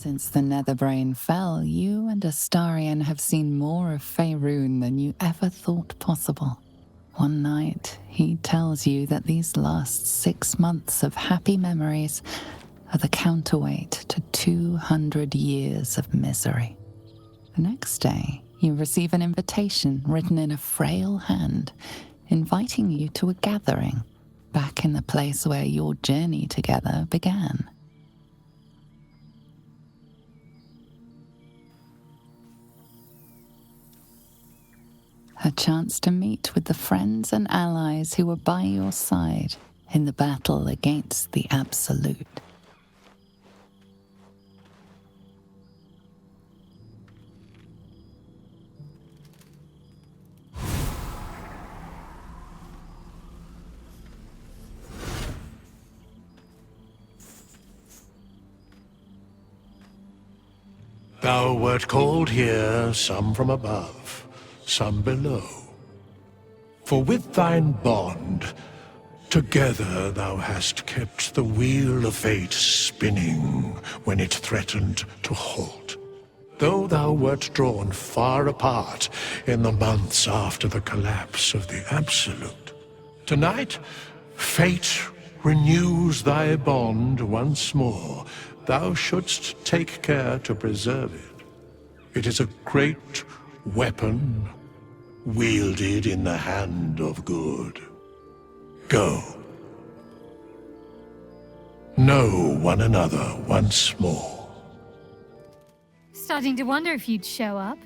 Since the Netherbrain fell, you and Astarion have seen more of Faerun than you ever thought possible. One night, he tells you that these last 6 months of happy memories are the counterweight to 200 years of misery. The next day, you receive an invitation written in a frail hand, inviting you to a gathering back in the place where your journey together began. A chance to meet with the friends and allies who were by your side in the battle against the Absolute. Thou wert called here, some from above, some below. For with thine bond, together thou hast kept the wheel of fate spinning when it threatened to halt. Though thou wert drawn far apart in the months after the collapse of the Absolute, tonight, fate renews thy bond once more. Thou shouldst take care to preserve it. It is a great weapon, wielded in the hand of good. Go. Know one another once more. Starting to wonder if you'd show up.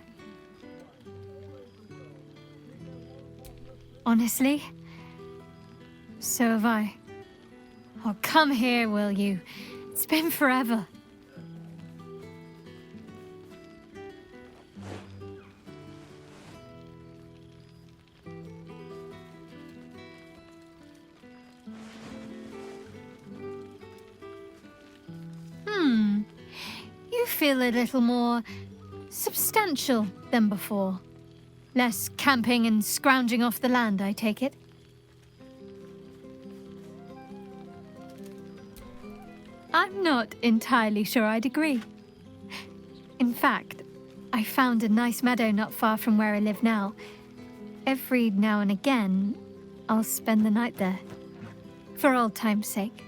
Honestly, so have I. Oh, come here, will you? It's been forever. You feel a little more substantial than before. Less camping and scrounging off the land, I take it. I'm not entirely sure I'd agree. In fact, I found a nice meadow not far from where I live now. Every now and again, I'll spend the night there. For old time's sake.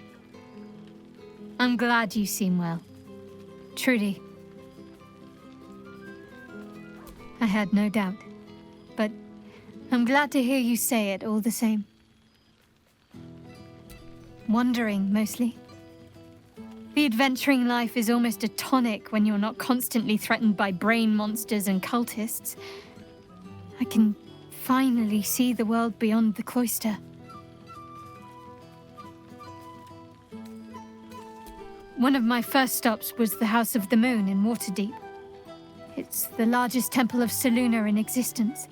I'm glad you seem well. Truly. I had no doubt, but I'm glad to hear you say it all the same. Wandering, mostly. The adventuring life is almost a tonic when you're not constantly threatened by brain monsters and cultists. I can finally see the world beyond the cloister. One of my first stops was the House of the Moon in Waterdeep. It's the largest temple of Selûne in existence.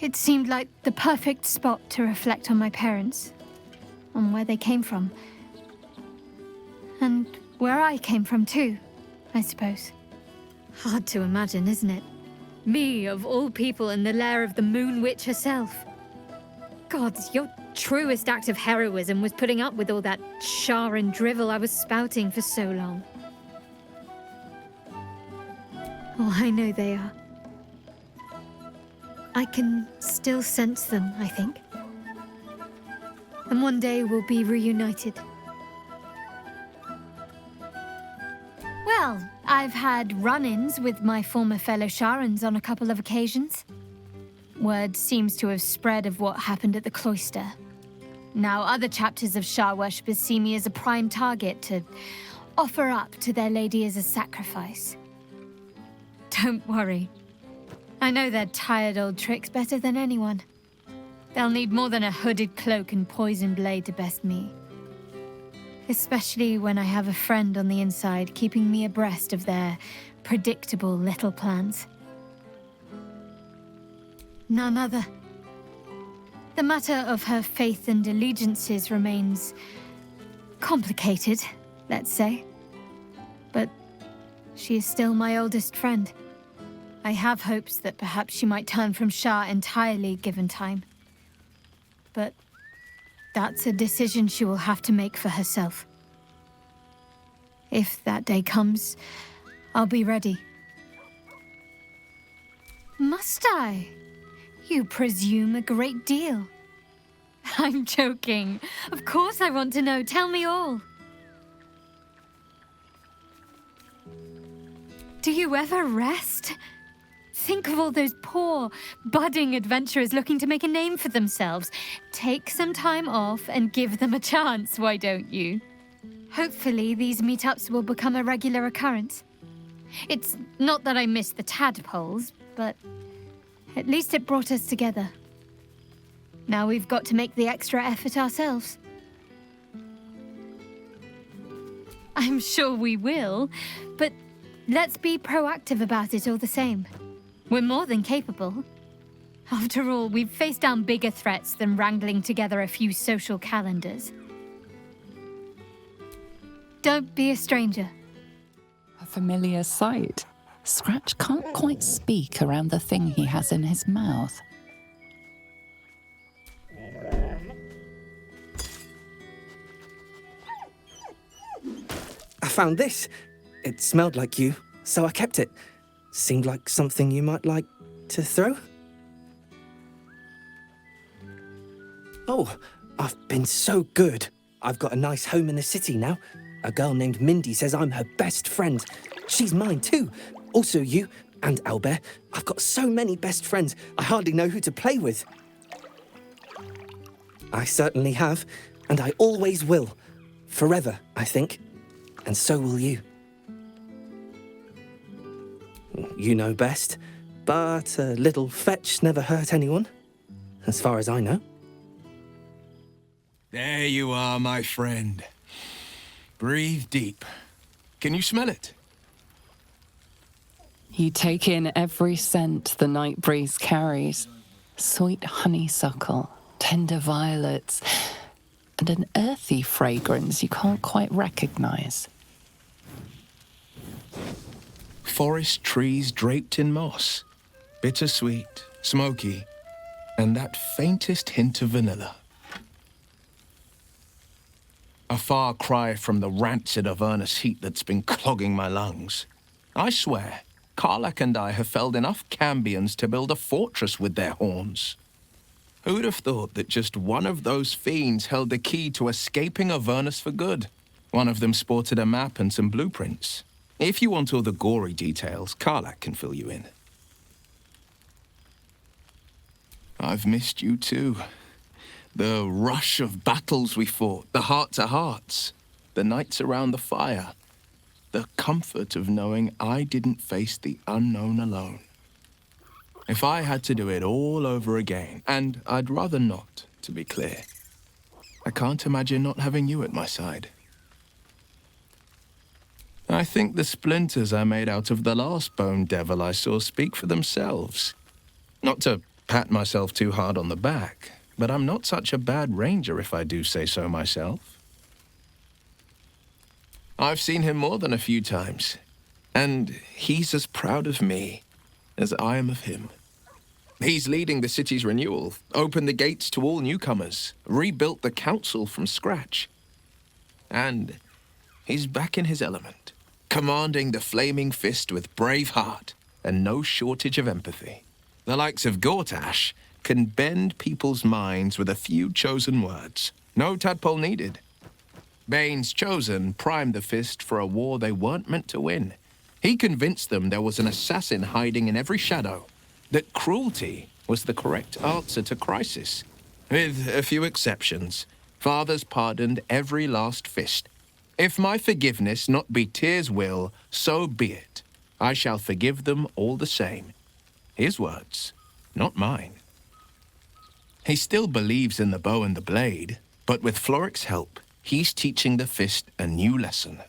It seemed like the perfect spot to reflect on my parents, on where they came from. And where I came from too, I suppose. Hard to imagine, isn't it? Me, of all people, in the lair of the Moon Witch herself. God, your truest act of heroism was putting up with all that char and drivel I was spouting for so long. Oh, I know they are. I can still sense them, I think. And one day we'll be reunited. Well, I've had run-ins with my former fellow Sharans on a couple of occasions. Word seems to have spread of what happened at the cloister. Now other chapters of Shar worshippers see me as a prime target to offer up to their lady as a sacrifice. Don't worry. I know their tired old tricks better than anyone. They'll need more than a hooded cloak and poison blade to best me. Especially when I have a friend on the inside keeping me abreast of their predictable little plans. None other. The matter of her faith and allegiances remains complicated, let's say. But she is still my oldest friend. I have hopes that perhaps she might turn from Shar entirely given time. But that's a decision she will have to make for herself. If that day comes, I'll be ready. Must I? You presume a great deal. I'm joking. Of course I want to know. Tell me all. Do you ever rest? Think of all those poor, budding adventurers looking to make a name for themselves. Take some time off and give them a chance, why don't you? Hopefully these meetups will become a regular occurrence. It's not that I miss the tadpoles, but at least it brought us together. Now we've got to make the extra effort ourselves. I'm sure we will, but let's be proactive about it all the same. We're more than capable. After all, we've faced down bigger threats than wrangling together a few social calendars. Don't be a stranger. A familiar sight. Scratch can't quite speak around the thing he has in his mouth. I found this. It smelled like you, so I kept it. Seemed like something you might like to throw? Oh, I've been so good. I've got a nice home in the city now. A girl named Mindy says I'm her best friend. She's mine too. Also you and Albert. I've got so many best friends, I hardly know who to play with. I certainly have, and I always will. Forever, I think. And so will you. You know best, but a little fetch never hurt anyone, as far as I know. There you are, my friend. Breathe deep. Can you smell it? You take in every scent the night breeze carries. Sweet honeysuckle, tender violets, and an earthy fragrance you can't quite recognize. Forest trees draped in moss. Bittersweet, smoky, and that faintest hint of vanilla. A far cry from the rancid Avernus heat that's been clogging my lungs. I swear, Karlach and I have felled enough cambions to build a fortress with their horns. Who'd have thought that just one of those fiends held the key to escaping Avernus for good? One of them sported a map and some blueprints. If you want all the gory details, Karlach can fill you in. I've missed you too. The rush of battles we fought, the heart-to-hearts, the nights around the fire, the comfort of knowing I didn't face the unknown alone. If I had to do it all over again, and I'd rather not, to be clear, I can't imagine not having you at my side. I think the splinters I made out of the last bone devil I saw speak for themselves. Not to pat myself too hard on the back, but I'm not such a bad ranger if I do say so myself. I've seen him more than a few times, and he's as proud of me as I am of him. He's leading the city's renewal, opened the gates to all newcomers, rebuilt the council from scratch. And he's back in his element, commanding the flaming fist with brave heart and no shortage of empathy. The likes of Gortash can bend people's minds with a few chosen words. No tadpole needed. Bane's Chosen primed the fist for a war they weren't meant to win. He convinced them there was an assassin hiding in every shadow, that cruelty was the correct answer to crisis. With a few exceptions, fathers pardoned every last fist. If my forgiveness not be Tyr's will, so be it. I shall forgive them all the same. His words, not mine. He still believes in the bow and the blade, but with Floric's help, he's teaching the fist a new lesson.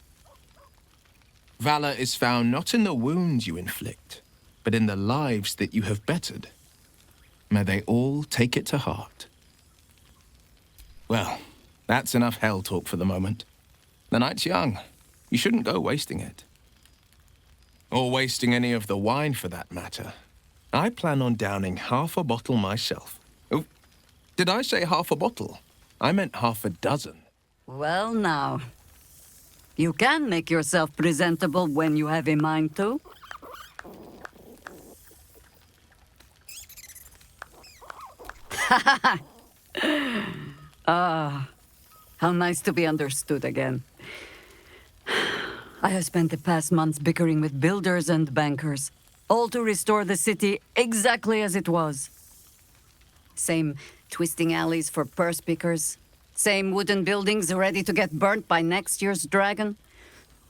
Valor is found not in the wounds you inflict, but in the lives that you have bettered. May they all take it to heart. Well, that's enough hell talk for the moment. The night's young. You shouldn't go wasting it. Or wasting any of the wine for that matter. I plan on downing half a bottle myself. Oh, did I say half a bottle? I meant half a dozen. Well now. You can make yourself presentable when you have a mind to. How nice to be understood again. I have spent the past months bickering with builders and bankers, all to restore the city exactly as it was. Same twisting alleys for purse pickers, same wooden buildings ready to get burnt by next year's dragon,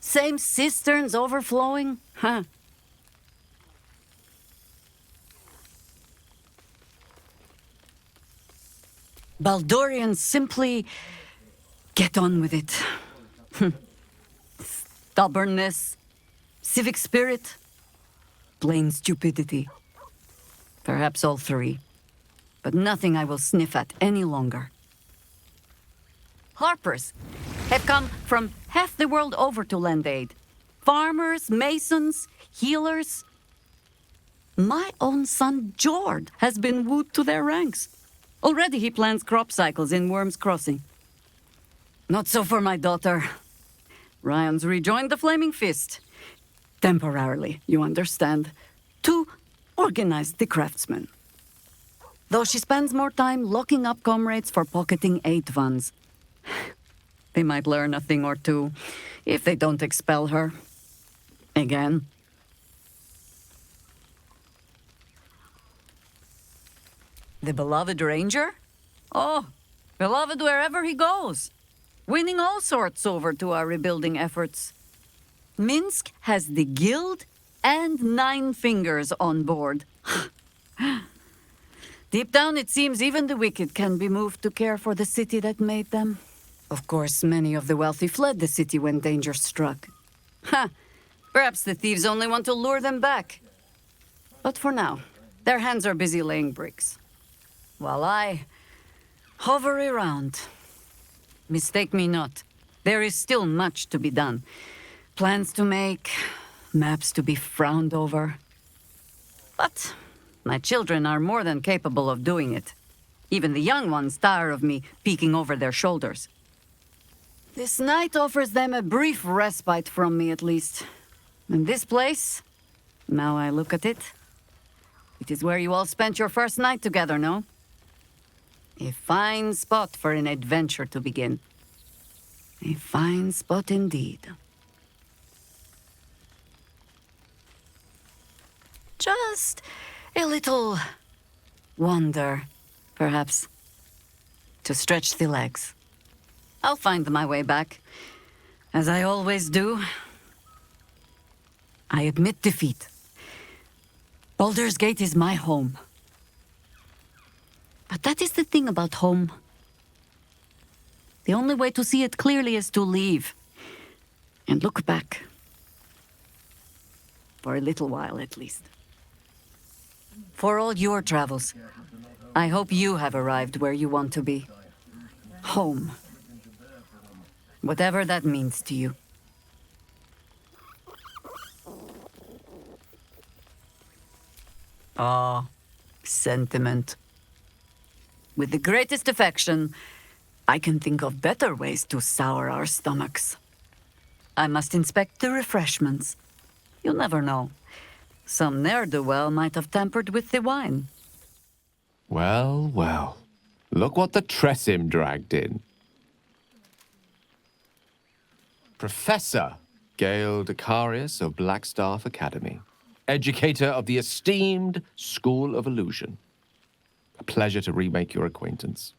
same cisterns overflowing, huh? Baldurians simply get on with it. Stubbornness, civic spirit, plain stupidity. Perhaps all three, but nothing I will sniff at any longer. Harpers have come from half the world over to lend aid. Farmers, masons, healers. My own son, Jord, has been wooed to their ranks. Already he plans crop cycles in Worm's Crossing. Not so for my daughter. Ryan's rejoined the Flaming Fist. Temporarily, you understand. To organize the craftsmen. Though she spends more time locking up comrades for pocketing aid funds. They might learn a thing or two if they don't expel her. Again. The beloved ranger? Oh, beloved wherever he goes. Winning all sorts over to our rebuilding efforts. Minsc has the guild and 9 fingers on board. Deep down, it seems even the wicked can be moved to care for the city that made them. Of course, many of the wealthy fled the city when danger struck. Ha! Perhaps the thieves only want to lure them back. But for now, their hands are busy laying bricks. While I hover around. Mistake me not. There is still much to be done. Plans to make, maps to be frowned over. But my children are more than capable of doing it. Even the young ones tire of me peeking over their shoulders. This night offers them a brief respite from me, at least. And this place, now I look at it, it is where you all spent your first night together, no? A fine spot for an adventure to begin. A fine spot indeed. Just a little wander, perhaps, to stretch the legs. I'll find my way back, as I always do. I admit defeat. Baldur's Gate is my home. But that is the thing about home. The only way to see it clearly is to leave. And look back. For a little while, at least. For all your travels, I hope you have arrived where you want to be. Home. Whatever that means to you. Ah, sentiment. With the greatest affection, I can think of better ways to sour our stomachs. I must inspect the refreshments. You'll never know. Some ne'er-do-well might have tampered with the wine. Well, well. Look what the Tressim dragged in. Professor Gale Decarius of Blackstaff Academy. Educator of the esteemed School of Illusion. A pleasure to remake your acquaintance.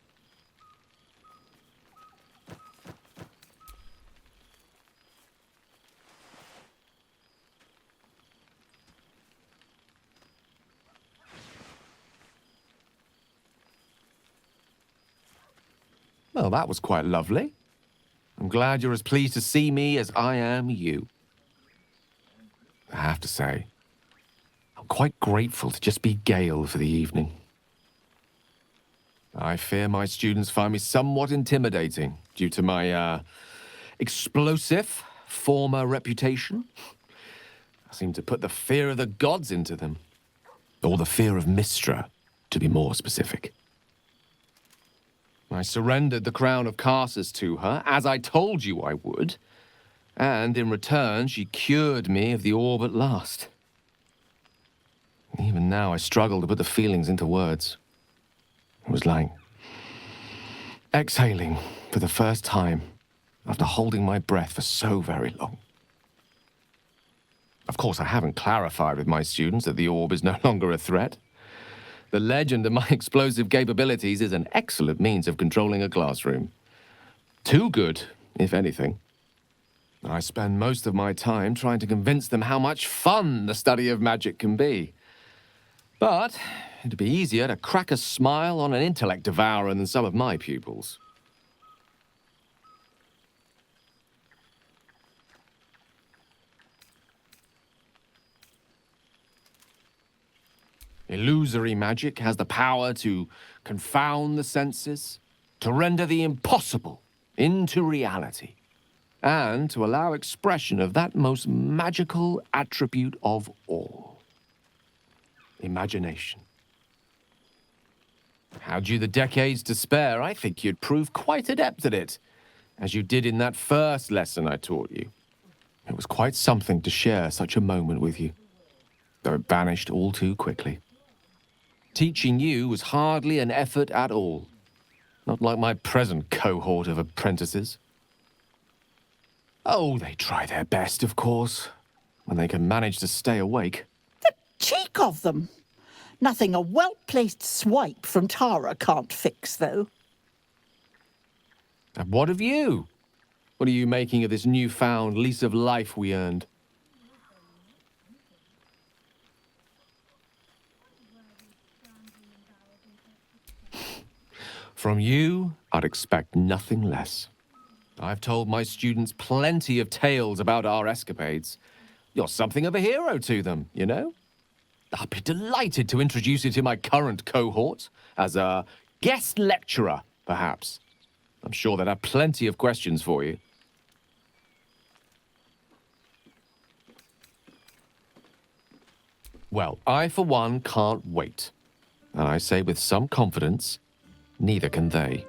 Well, that was quite lovely. I'm glad you're as pleased to see me as I am you. I have to say, I'm quite grateful to just be Gale for the evening. I fear my students find me somewhat intimidating due to my, explosive former reputation. I seem to put the fear of the gods into them. Or the fear of Mystra, to be more specific. I surrendered the crown of Karsus to her, as I told you I would, And in return, she cured me of the orb at last. Even now, I struggle to put the feelings into words. It was like exhaling for the first time after holding my breath for so very long. Of course, I haven't clarified with my students that the orb is no longer a threat. The legend of my explosive capabilities is an excellent means of controlling a classroom. Too good, if anything. I spend most of my time trying to convince them how much fun the study of magic can be. But it'd be easier to crack a smile on an intellect devourer than some of my pupils. Illusory magic has the power to confound the senses, to render the impossible into reality, and to allow expression of that most magical attribute of all: imagination. Had you the decades to spare, I think you'd prove quite adept at it, as you did in that first lesson I taught you. It was quite something to share such a moment with you, though it vanished all too quickly. Teaching you was hardly an effort at all, not like my present cohort of apprentices. Oh, they try their best, of course, when they can manage to stay awake. The cheek of them! Nothing a well-placed swipe from Tara can't fix, though. And what of you? What are you making of this newfound lease of life we earned? From you, I'd expect nothing less. I've told my students plenty of tales about our escapades. You're something of a hero to them, you know? I'd be delighted to introduce you to my current cohort as a guest lecturer, perhaps. I'm sure they'd have plenty of questions for you. Well, I, for one, can't wait. And I say with some confidence, neither can they.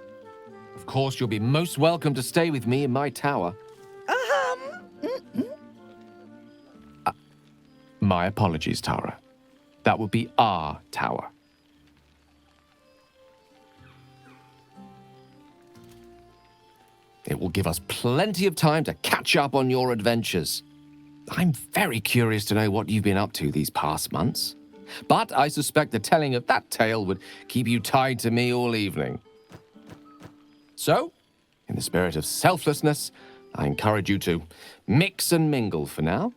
Of course, you'll be most welcome to stay with me in my tower. My apologies, Tara. That would be our tower. It will give us plenty of time to catch up on your adventures. I'm very curious to know what you've been up to these past months. But I suspect the telling of that tale would keep you tied to me all evening. So, in the spirit of selflessness, I encourage you to mix and mingle for now,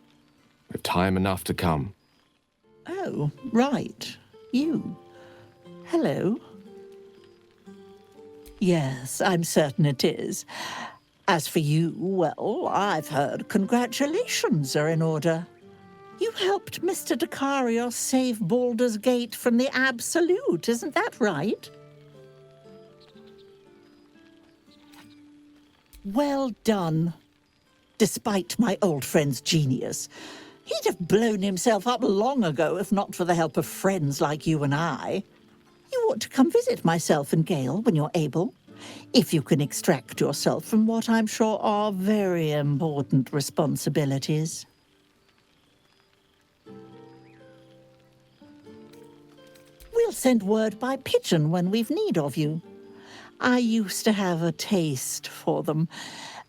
with time enough to come. Oh, right. You. Hello. Yes, I'm certain it is. As for you, well, I've heard congratulations are in order. You helped Mr. Dekarios save Baldur's Gate from the Absolute, isn't that right? Well done. Despite my old friend's genius, he'd have blown himself up long ago if not for the help of friends like you and I. You ought to come visit myself and Gale when you're able, if you can extract yourself from what I'm sure are very important responsibilities. We'll send word by pigeon when we've need of you. I used to have a taste for them,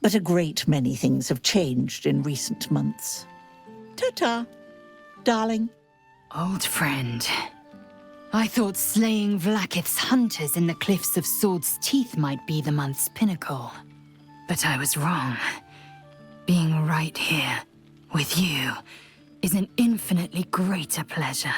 but a great many things have changed in recent months. Ta-ta, darling. Old friend. I thought slaying Vlaakith's hunters in the Cliffs of Swords' Teeth might be the month's pinnacle. But I was wrong. Being right here, with you, is an infinitely greater pleasure.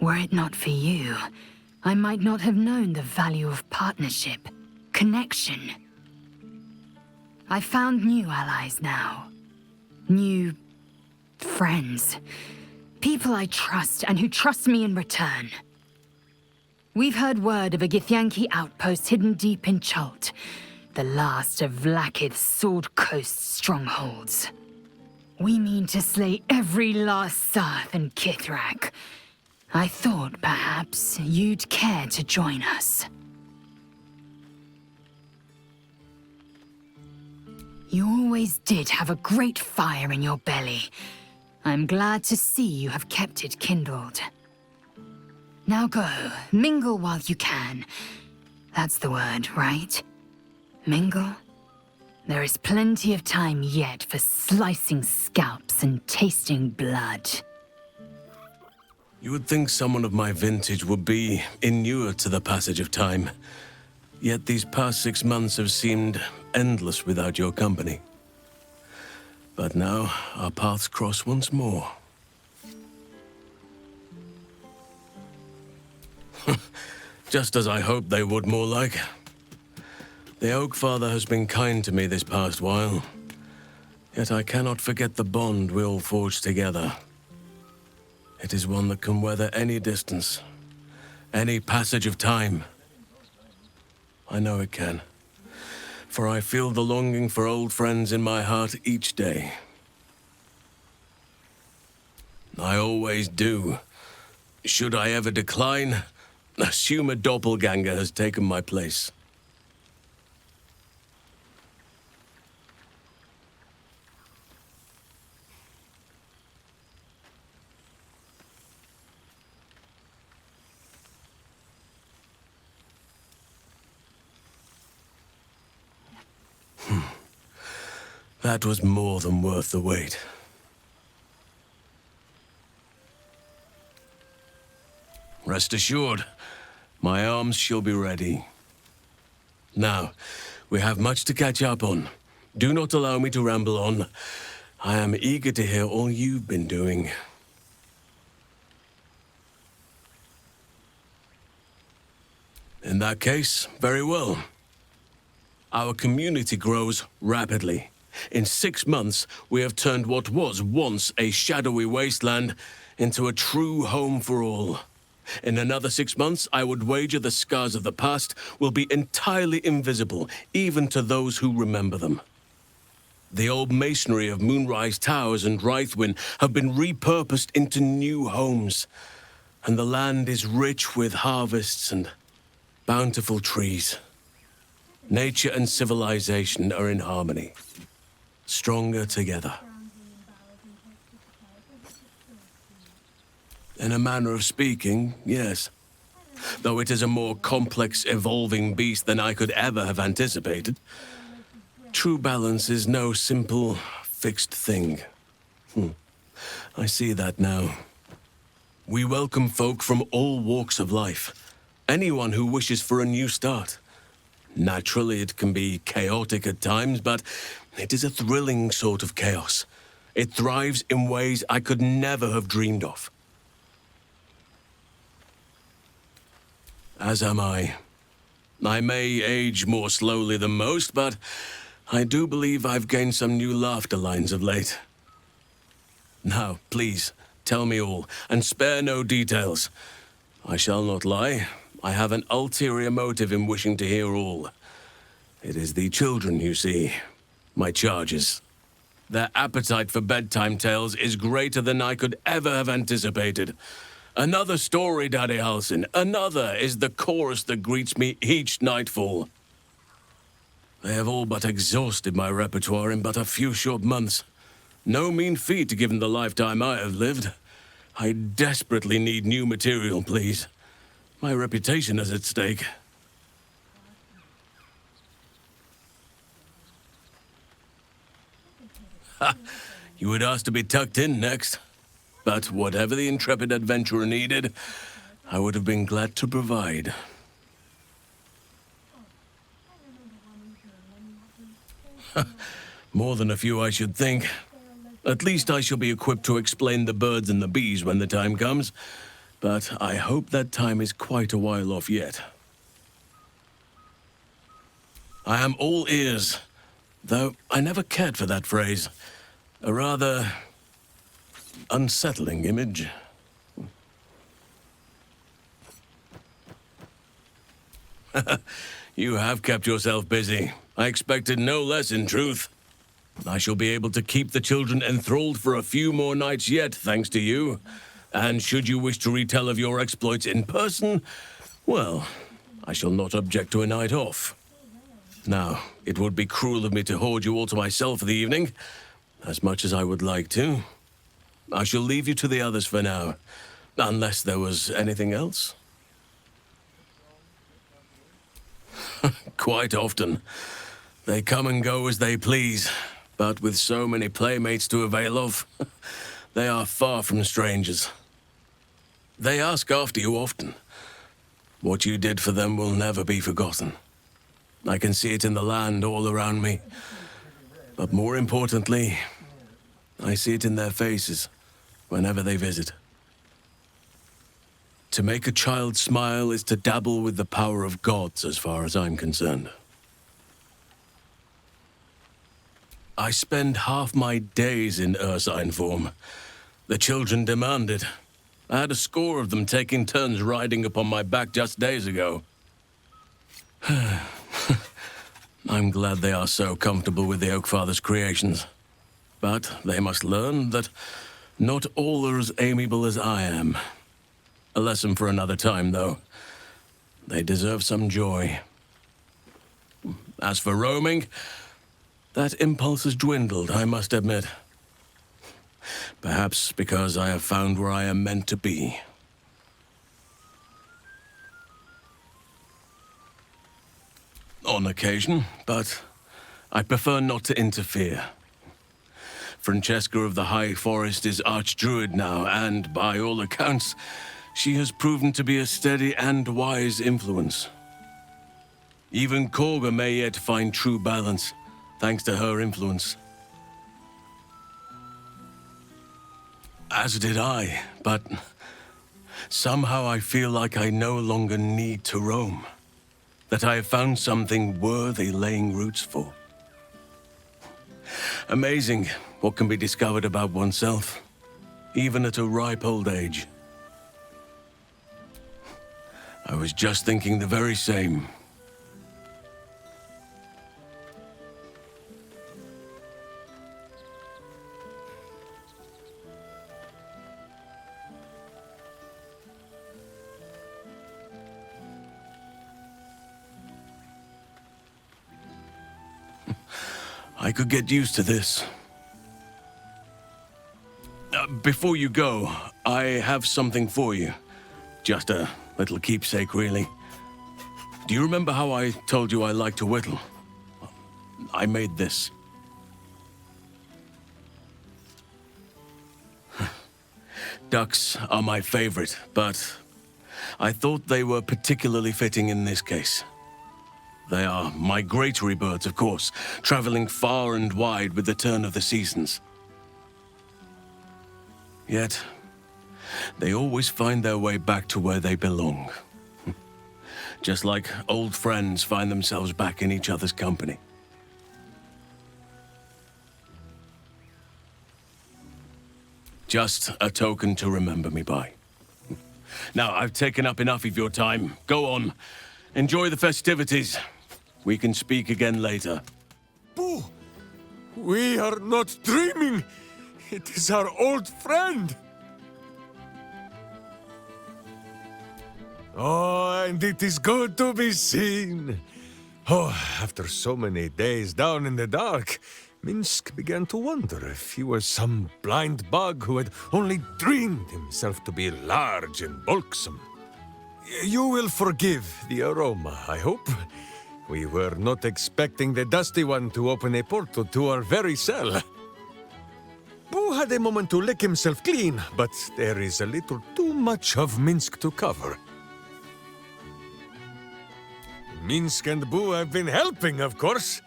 Were it not for you, I might not have known the value of partnership, connection. I found new allies now. New friends. People I trust and who trust me in return. We've heard word of a Githyanki outpost hidden deep in Chult. the last of Vlaakith's Sword Coast strongholds. We mean to slay every last Sarth and Kithrak. I thought perhaps you'd care to join us. You always did have a great fire in your belly. I'm glad to see you have kept it kindled. Now go, mingle while you can. That's the word, right? Mingle? There is plenty of time yet for slicing scalps and tasting blood. You would think someone of my vintage would be inured to the passage of time. Yet these past 6 months have seemed endless without your company. But now, our paths cross once more. Just as I hoped they would, more like. The Oak Father has been kind to me this past while. Yet I cannot forget the bond we all forged together. It is one that can weather any distance, any passage of time. I know it can, for I feel the longing for old friends in my heart each day. I always do. Should I ever decline, assume a doppelganger has taken my place. That was more than worth the wait. Rest assured, my arms shall be ready. Now, we have much to catch up on. Do not allow me to ramble on. I am eager to hear all you've been doing. In that case, very well. Our community grows rapidly. In 6 months, we have turned what was once a shadowy wasteland into a true home for all. In another 6 months, I would wager the scars of the past will be entirely invisible, even to those who remember them. The old masonry of Moonrise Towers and Rythwin have been repurposed into new homes, and the land is rich with harvests and bountiful trees. Nature and civilization are in harmony, stronger together. In a manner of speaking, yes. Though it is a more complex, evolving beast than I could ever have anticipated. True balance is no simple, fixed thing. I see that now. We welcome folk from all walks of life. Anyone who wishes for a new start. Naturally, it can be chaotic at times, but it is a thrilling sort of chaos. It thrives in ways I could never have dreamed of. As am I. I may age more slowly than most, but I do believe I've gained some new laughter lines of late. Now, please, tell me all, and spare no details. I shall not lie. I have an ulterior motive in wishing to hear all. It is the children, you see, my charges. Their appetite for bedtime tales is greater than I could ever have anticipated. Another story, Daddy Halsin. Another is the chorus that greets me each nightfall. They have all but exhausted my repertoire in but a few short months. No mean feat given the lifetime I have lived. I desperately need new material, please. My reputation is at stake. Ha! You would ask to be tucked in next. But whatever the intrepid adventurer needed, I would have been glad to provide. More than a few, I should think. At least I shall be equipped to explain the birds and the bees when the time comes. But I hope that time is quite a while off yet. I am all ears, though I never cared for that phrase. A rather unsettling image. You have kept yourself busy. I expected no less, in truth. I shall be able to keep the children enthralled for a few more nights yet, thanks to you. And should you wish to retell of your exploits in person, well, I shall not object to a night off. Now, it would be cruel of me to hoard you all to myself for the evening, as much as I would like to. I shall leave you to the others for now, unless there was anything else. Quite often. They come and go as they please, but with so many playmates to avail of, they are far from strangers. They ask after you often. What you did for them will never be forgotten. I can see it in the land all around me. But more importantly, I see it in their faces whenever they visit. To make a child smile is to dabble with the power of gods, as far as I'm concerned. I spend half my days in ursine form. The children demand it. I had a score of them taking turns riding upon my back just days ago. I'm glad they are so comfortable with the Oakfather's creations. But they must learn that not all are as amiable as I am. A lesson for another time, though. They deserve some joy. As for roaming, that impulse has dwindled, I must admit. Perhaps because I have found where I am meant to be. On occasion, but I prefer not to interfere. Francesca of the High Forest is Archdruid now, and by all accounts, she has proven to be a steady and wise influence. Even Korga may yet find true balance, thanks to her influence. As did I, but somehow I feel like I no longer need to roam. That I have found something worthy laying roots for. Amazing what can be discovered about oneself, even at a ripe old age. I was just thinking the very same. I could get used to this. Before you go, I have something for you. Just a little keepsake, really. Do you remember how I told you I like to whittle? I made this. Ducks are my favorite, but I thought they were particularly fitting in this case. They are migratory birds, of course, traveling far and wide with the turn of the seasons. Yet, they always find their way back to where they belong. Just like old friends find themselves back in each other's company. Just a token to remember me by. Now, I've taken up enough of your time. Go on. Enjoy the festivities. We can speak again later. Boo! We are not dreaming! It is our old friend! Oh, and it is good to be seen. Oh, after so many days down in the dark, Minsc began to wonder if he was some blind bug who had only dreamed himself to be large and bulksome. You will forgive the aroma, I hope. We were not expecting the Dusty One to open a portal to our very cell. Boo had a moment to lick himself clean, but there is a little too much of Minsc to cover. Minsc and Boo have been helping, of course.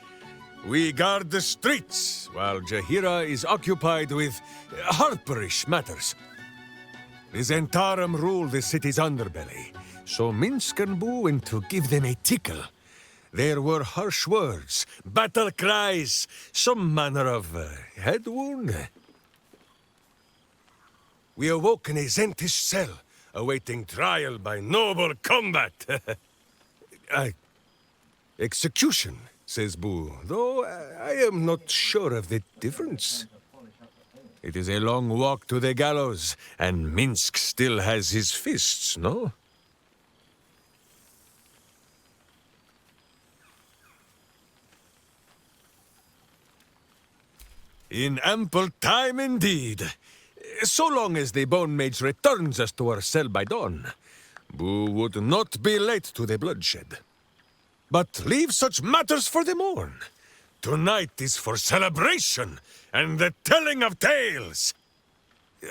We guard the streets, while Jaheira is occupied with harperish matters. The Zentarum rule the city's underbelly, so Minsc and Boo went to give them a tickle. There were harsh words, battle cries, some manner of head wound. We awoke in a Zentish cell, awaiting trial by noble combat. Execution, says Boo, though I am not sure of the difference. It is a long walk to the gallows, and Minsc still has his fists, no? In ample time indeed. So long as the Bone Mage returns us to our cell by dawn, Boo would not be late to the bloodshed. But leave such matters for the morn. Tonight is for celebration and the telling of tales.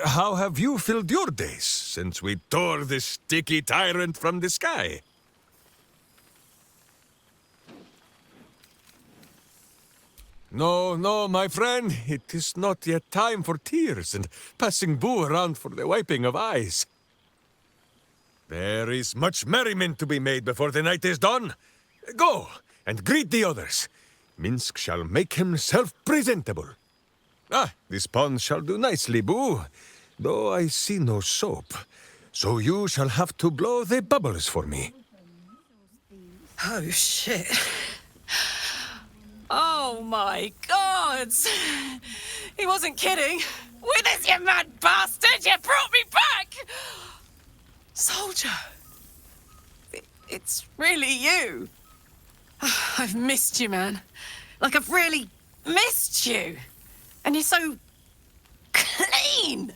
How have you filled your days since we tore this sticky tyrant from the sky? No, no, my friend. It is not yet time for tears and passing Boo around for the wiping of eyes. There is much merriment to be made before the night is done. Go and greet the others. Minsc shall make himself presentable. Ah, this pond shall do nicely, Boo, though I see no soap. So you shall have to blow the bubbles for me. Oh, shit. Oh, my God! He wasn't kidding. Withers, you mad bastard! You brought me back! Soldier! It's really you. I've missed you, man. Like, I've really missed you. And you're so clean.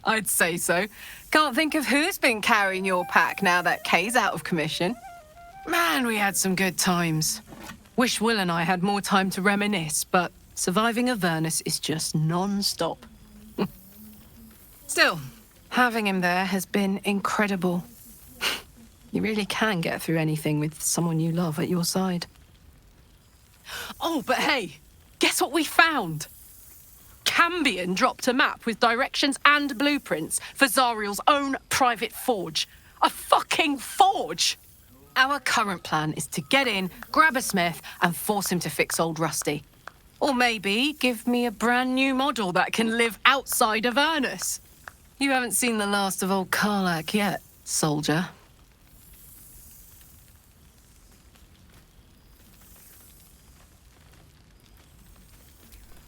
I'd say so. Can't think of who's been carrying your pack now that Kay's out of commission. Man, we had some good times. Wish Will and I had more time to reminisce, but surviving Avernus is just non-stop. Still, having him there has been incredible. You really can get through anything with someone you love at your side. Oh, but hey, guess what we found? Cambion dropped a map with directions and blueprints for Zariel's own private forge. A fucking forge! Our current plan is to get in, grab a smith, and force him to fix old Rusty. Or maybe give me a brand new model that can live outside of Avernus. You haven't seen the last of old Karlach yet, soldier.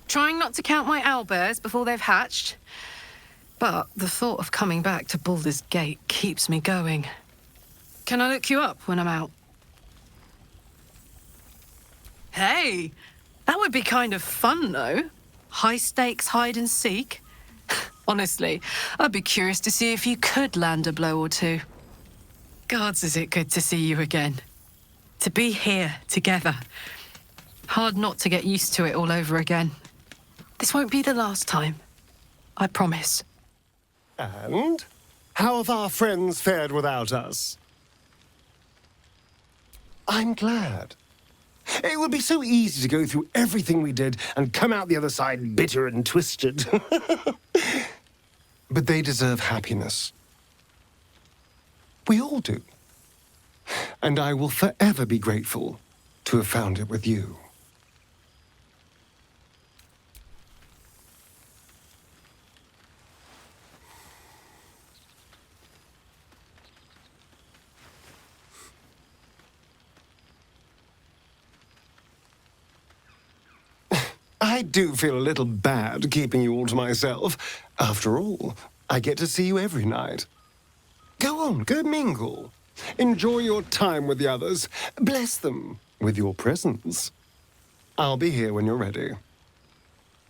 Trying not to count my owlbears before they've hatched. But the thought of coming back to Baldur's Gate keeps me going. Can I look you up when I'm out? Hey, that would be kind of fun, though. High stakes hide and seek. Honestly, I'd be curious to see if you could land a blow or two. Gods, is it good to see you again. To be here together. Hard not to get used to it all over again. This won't be the last time. I promise. And? How have our friends fared without us? I'm glad. It would be so easy to go through everything we did and come out the other side bitter and twisted. But they deserve happiness. We all do. And I will forever be grateful to have found it with you. I do feel a little bad keeping you all to myself. After all, I get to see you every night. Go on, go mingle. Enjoy your time with the others. Bless them with your presence. I'll be here when you're ready.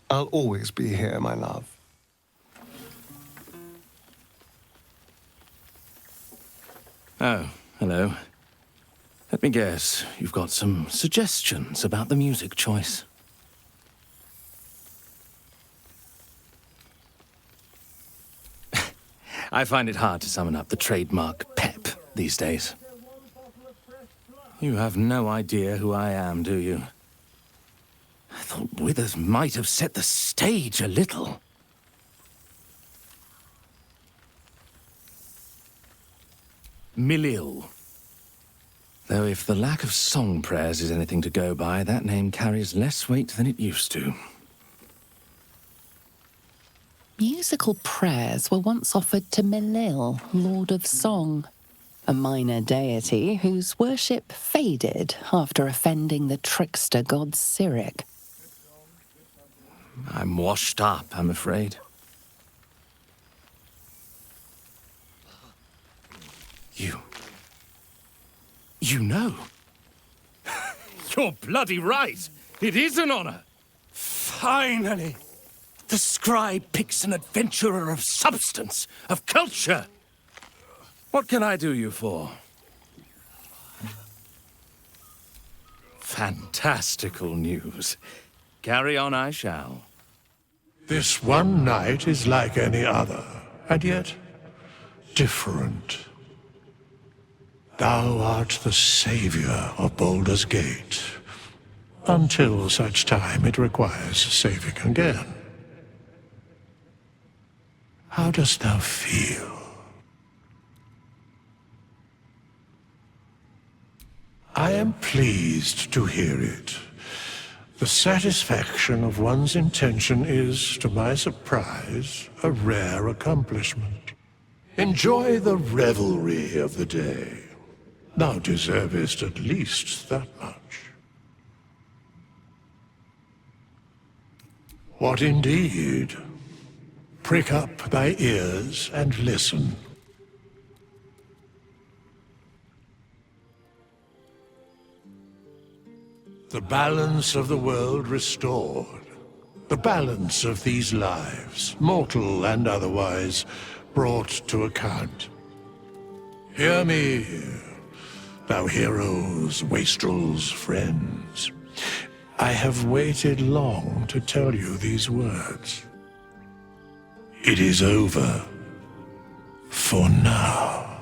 I'll always be here, my love. Oh, hello. Let me guess, you've got some suggestions about the music choice. I find it hard to summon up the trademark pep these days. You have no idea who I am, do you? I thought Withers might have set the stage a little. Milil. Though if the lack of song prayers is anything to go by, that name carries less weight than it used to. Musical prayers were once offered to Melil, Lord of Song, a minor deity whose worship faded after offending the trickster god Cyric. I'm washed up, I'm afraid. You know. You're bloody right. It is an honor. Finally! The scribe picks an adventurer of substance, of culture. What can I do you for? Fantastical news. Carry on I shall. This one night is like any other, and yet different. Thou art the savior of Baldur's Gate, until such time it requires saving again. How dost thou feel? I am pleased to hear it. The satisfaction of one's intention is, to my surprise, a rare accomplishment. Enjoy the revelry of the day. Thou deservest at least that much. What indeed? Prick up thy ears and listen. The balance of the world restored. The balance of these lives, mortal and otherwise, brought to account. Hear me, thou heroes, wastrels, friends. I have waited long to tell you these words. It is over. For now.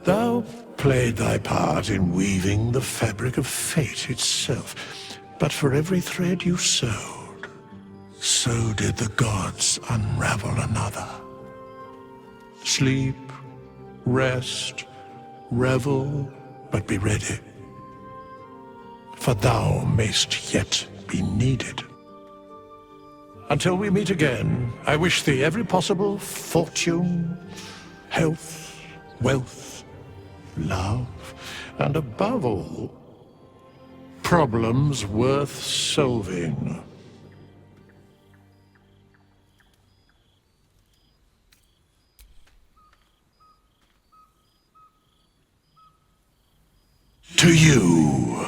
Thou played thy part in weaving the fabric of fate itself, but for every thread you sewed, so did the gods unravel another. Sleep, rest, revel, but be ready. For thou mayst yet be needed. Until we meet again, I wish thee every possible fortune, health, wealth, love, and above all, problems worth solving. To you.